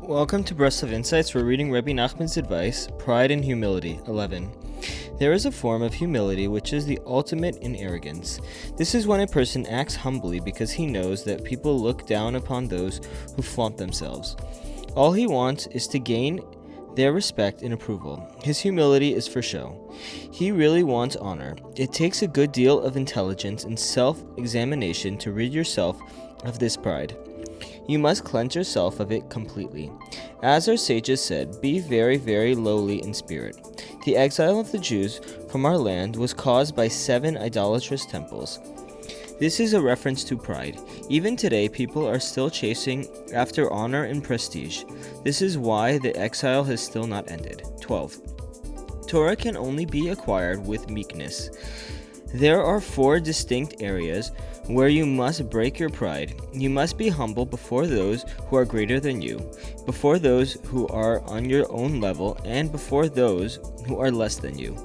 Welcome to Breslov Insights. We're reading Rebbe Nachman's advice, Pride and Humility, 11. There is a form of humility which is the ultimate in arrogance. This is when a person acts humbly because he knows that people look down upon those who flaunt themselves. All he wants is to gain their respect and approval. His humility is for show. He really wants honor. It takes a good deal of intelligence and self-examination to rid yourself of this pride. You must cleanse yourself of it completely. As our sages said, be very, very lowly in spirit. The exile of the Jews from our land was caused by 7 idolatrous temples. This is a reference to pride. Even today, people are still chasing after honor and prestige. This is why the exile has still not ended. 12. Torah can only be acquired with meekness. There are 4 distinct areas where you must break your pride. You must be humble before those who are greater than you, before those who are on your own level, and before those who are less than you.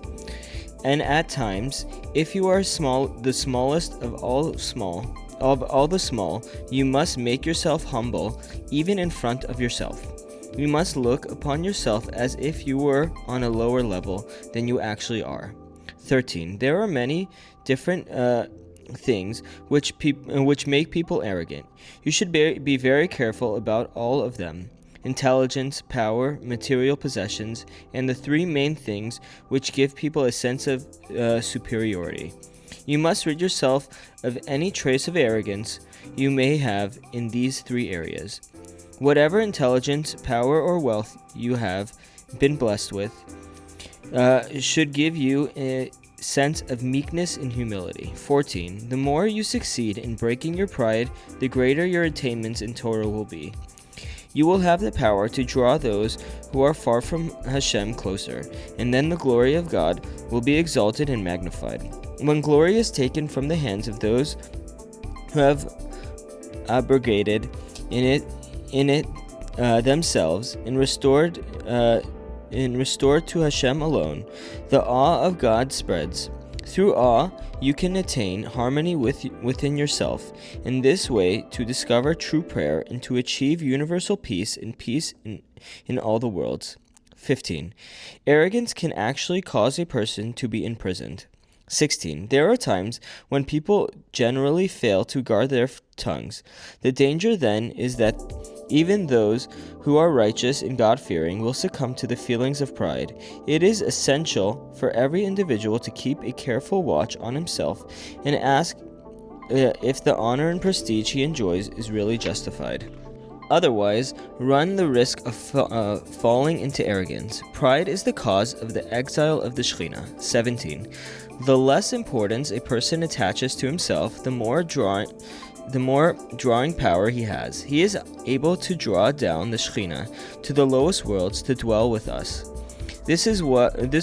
And at times, if you are the smallest of all the small, you must make yourself humble even in front of yourself. You must look upon yourself as if you were on a lower level than you actually are. 13. There are many different things which make people arrogant. You should be very careful about all of them: intelligence, power, material possessions, and the 3 main things which give people a sense of superiority. You must rid yourself of any trace of arrogance you may have in these 3 areas. Whatever intelligence, power, or wealth you have been blessed with should give you a sense of meekness and humility. 14. The more you succeed in breaking your pride, the greater your attainments in Torah will be. You will have the power to draw those who are far from Hashem closer, and then the glory of God will be exalted and magnified. When glory is taken from the hands of those who have abrogated in it themselves and restored to Hashem alone, the awe of God spreads. Through awe, you can attain harmony within yourself, in this way to discover true prayer and to achieve universal peace and peace in all the worlds. 15. Arrogance can actually cause a person to be imprisoned. 16. There are times when people generally fail to guard their tongues. The danger then is that even those who are righteous and God-fearing will succumb to the feelings of pride. It is essential for every individual to keep a careful watch on himself and ask if the honor and prestige he enjoys is really justified. Otherwise, run the risk of falling into arrogance. Pride is the cause of the exile of the Shekhinah. 17. The less importance a person attaches to himself, the more drawing power he has. He is able to draw down the Shekhinah to the lowest worlds to dwell with us. This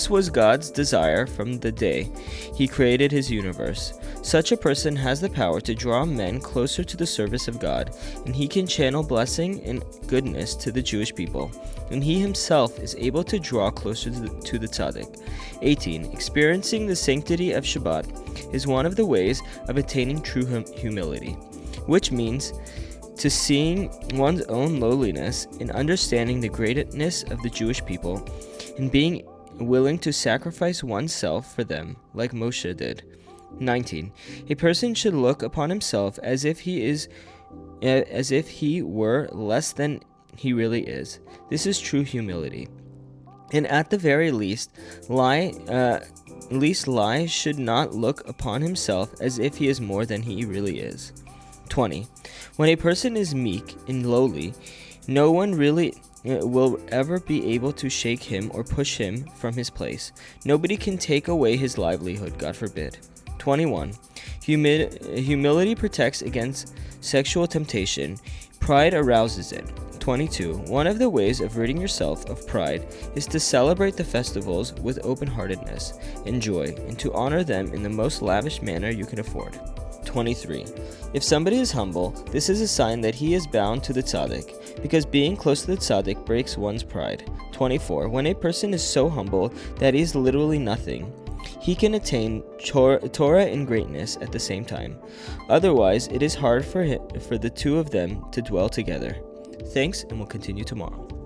was God's desire from the day He created His universe. Such a person has the power to draw men closer to the service of God, and he can channel blessing and goodness to the Jewish people, and he himself is able to draw closer to the tzaddik. 18. Experiencing the sanctity of Shabbat is one of the ways of attaining true humility, which means to seeing one's own lowliness and understanding the greatness of the Jewish people, and being willing to sacrifice oneself for them, like Moshe did. 19. A person should look upon himself as if he were less than he really is. This is true humility. And at the very least, lie should not look upon himself as if he is more than he really is. 20. When a person is meek and lowly, no one really will ever be able to shake him or push him from his place. Nobody can take away his livelihood, God forbid. 21. Humility protects against sexual temptation. Pride arouses it. 22. One of the ways of ridding yourself of pride is to celebrate the festivals with open-heartedness and joy, and to honor them in the most lavish manner you can afford. 23. If somebody is humble, this is a sign that he is bound to the tzaddik, because being close to the tzaddik breaks one's pride. 24. When a person is so humble that he is literally nothing, he can attain Torah and greatness at the same time. Otherwise, it is hard for the two of them to dwell together. Thanks, and we'll continue tomorrow.